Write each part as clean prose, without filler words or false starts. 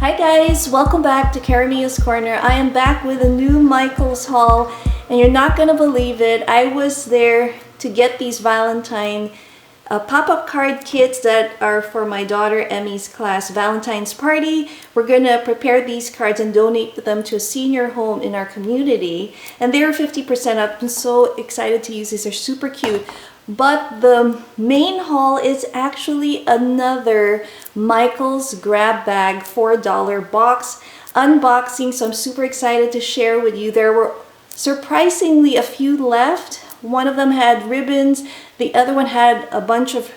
Hi guys, welcome back to Karamia's Corner. I am back with a new Michaels haul and you're not gonna believe it. I was there to get these Valentine pop-up card kits that are for my daughter Emmy's class Valentine's party. We're gonna prepare these cards and donate them to a senior home in our community, and they're 50% up. I'm so excited to use these. They're super cute. But the main haul is actually another Michaels grab bag $4 box unboxing, so I'm super excited to share with you. There were surprisingly a few left. One of them had ribbons, the other one had a bunch of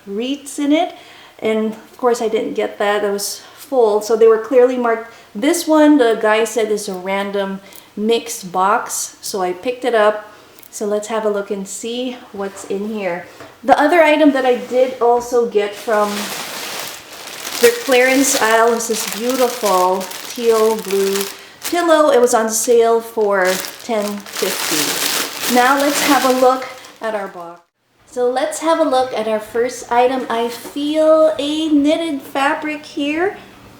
wreaths in it, and of course I didn't get that. It was full, so they were clearly marked. This one, the guy said, is a random mixed box, so I picked it up. So let's have a look and see what's in here. The other item that I did also get from their clearance aisle is this beautiful teal blue pillow. It was on sale for $10.50. Now let's have a look at our box. So let's have a look at our first item. I feel a knitted fabric here,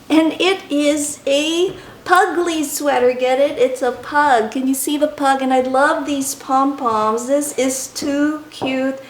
and it is a Pugly sweater. Get it? It's a pug. Can you see the pug? And I love these pom-poms. This is too cute.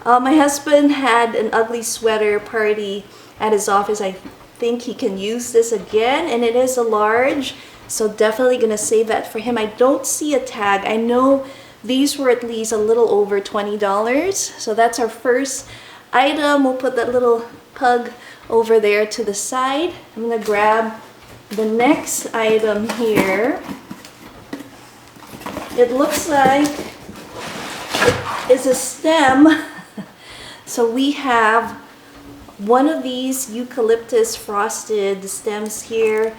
My husband had an ugly sweater party at his office. I think he can use this again, and it is a large, so definitely gonna save that for him. I don't see a tag. I know these were at least a little over $20, so that's our first item. We'll put that little pug over there to the side. I'm gonna grab the next item here. It looks like it is a stem. So we have one of these eucalyptus frosted stems here.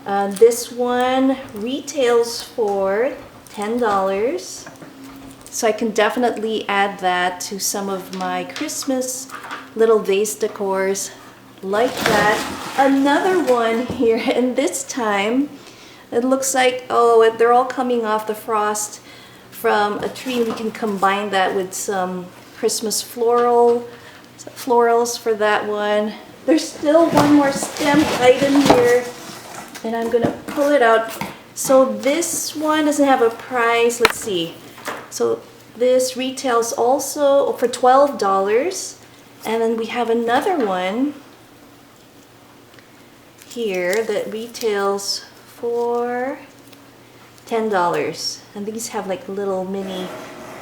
This one retails for $10. So I can definitely add that to some of my Christmas little vase decors like that. Another one here, and this time it looks like, oh, they're all coming off the frost from a tree. We can combine that with some Christmas florals for that one. There's still one more stem item here, and I'm gonna pull it out. So this one doesn't have a price. Let's see. So this retails also for $12, and then we have another one here that retails for $10, and these have like little mini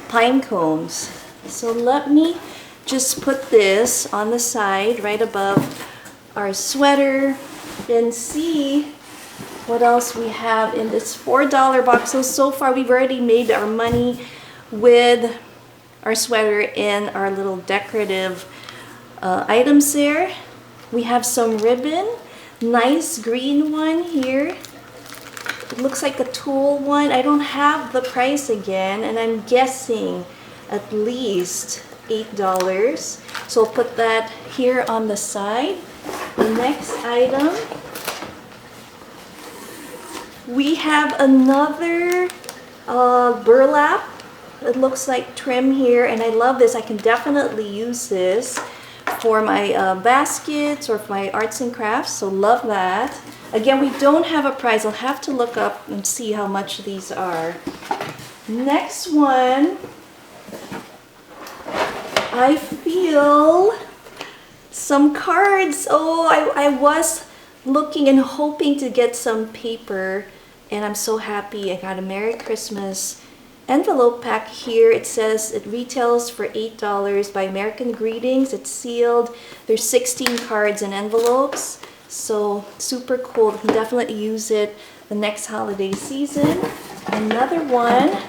pine cones. So let me just put this on the side right above our sweater and see what else we have in this $4 box. So far we've already made our money with our sweater and our little decorative items there. We have some ribbon. Nice green one here. It looks like a tulle one. I don't have the price again, and I'm guessing at least $8. So I'll put that here on the side. The next item, we have another burlap. It looks like trim here, and I love this. I can definitely use this for my baskets or for my arts and crafts, so love that. Again, we don't have a price. I'll have to look up and see how much these are. Next one, I feel some cards. Oh, I was looking and hoping to get some paper, and I'm so happy. I got a Merry Christmas envelope pack here. It says it retails for $8 by American Greetings. It's sealed. There's 16 cards and envelopes, so super cool. You can definitely use it the next holiday season. Another one.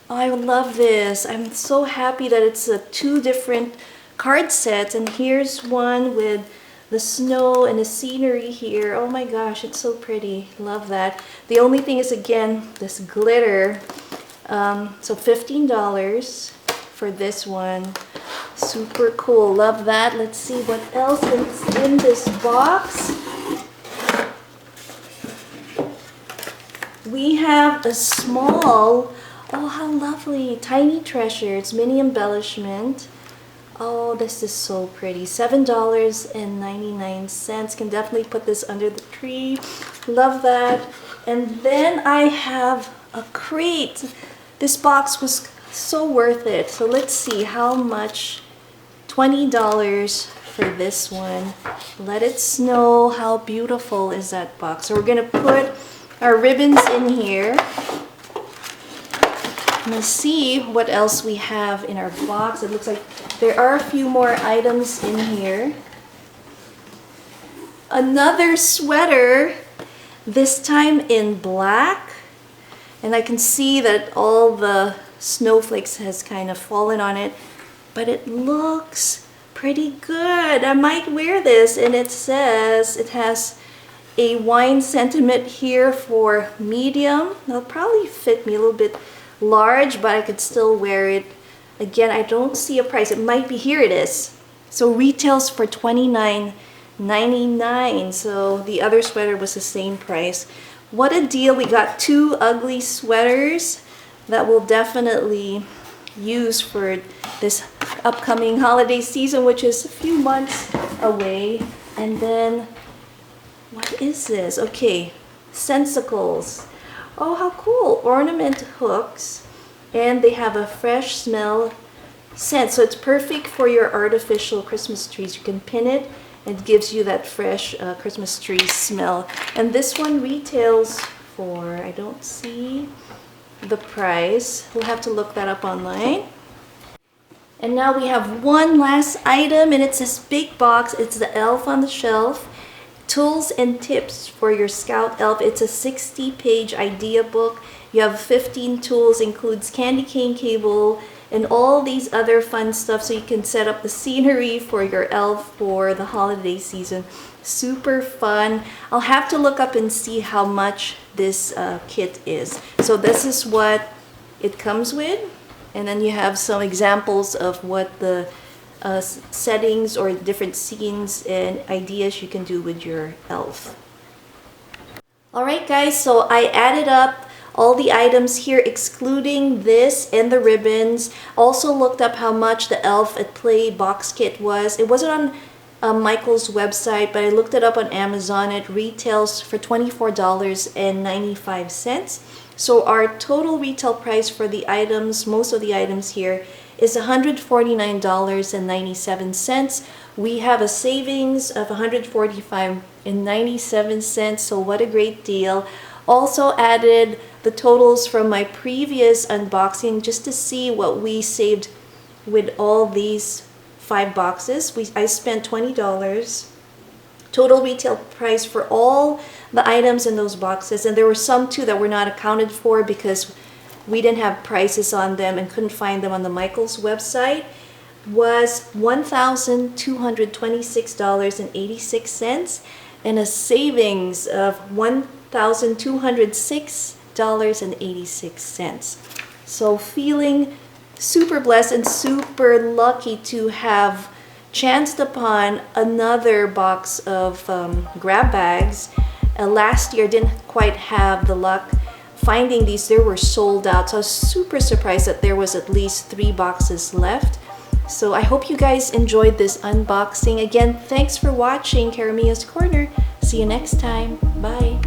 Oh, I love this. I'm so happy that it's two different card sets, and here's one with the snow and the scenery here. Oh my gosh, it's so pretty. Love that. The only thing is, again, this glitter. So $15 for this one. Super cool. Love that. Let's see what else is in this box. We have a small, oh how lovely, tiny treasure. It's mini embellishment. Oh, this is so pretty. $7.99. Can definitely put this under the tree. Love that. And then I have a crate. This box was so worth it. So let's see how much. $20 for this one. Let it snow. How beautiful is that box? So we're gonna put our ribbons in here. Let's see what else we have in our box. It looks like there are a few more items in here. Another sweater, this time in black. And I can see that all the snowflakes has kind of fallen on it, but it looks pretty good. I might wear this, and it says it has a wine sentiment here for medium. It'll probably fit me a little bit large, but I could still wear it. Again, I don't see a price. It might be, here it is. So retails for $29.99. So the other sweater was the same price. What a deal. We got two ugly sweaters that we'll definitely use for this upcoming holiday season, which is a few months away. And then, what is this? Okay, Sensicles. Oh, how cool. Ornament hooks, and they have a fresh smell scent, so it's perfect for your artificial Christmas trees. You can pin it, and it gives you that fresh Christmas tree smell. And this one retails for, I don't see the price. We'll have to look that up online. And now we have one last item, and it's this big box. It's the Elf on the Shelf. Tools and tips for your Scout Elf. It's a 60-page idea book. You have 15 tools, includes candy cane cable and all these other fun stuff, so you can set up the scenery for your elf for the holiday season. Super fun. I'll have to look up and see how much this kit is. So this is what it comes with, and then you have some examples of what the settings or different scenes and ideas you can do with your elf. Alright guys, so I added up all the items here excluding this and the ribbons. Also looked up how much the Elf at Play box kit was. It wasn't on Michael's website, but I looked it up on Amazon. It retails for $24.95. So our total retail price for the items, most of the items here, is $149.97. We have a savings of $145.97, so what a great deal. Also added the totals from my previous unboxing just to see what we saved with all these 5 boxes. I spent $20. Total retail price for all the items in those boxes, and there were some too that were not accounted for because we didn't have prices on them and couldn't find them on the Michaels website, was $1,226.86 and a savings of $1,206.86. So feeling super blessed and super lucky to have chanced upon another box of grab bags. Last year didn't quite have the luck finding these. They were sold out, so I was super surprised that there was at least 3 boxes left. So I hope you guys enjoyed this unboxing. Again, thanks for watching Caramia's Corner. See you next time. Bye.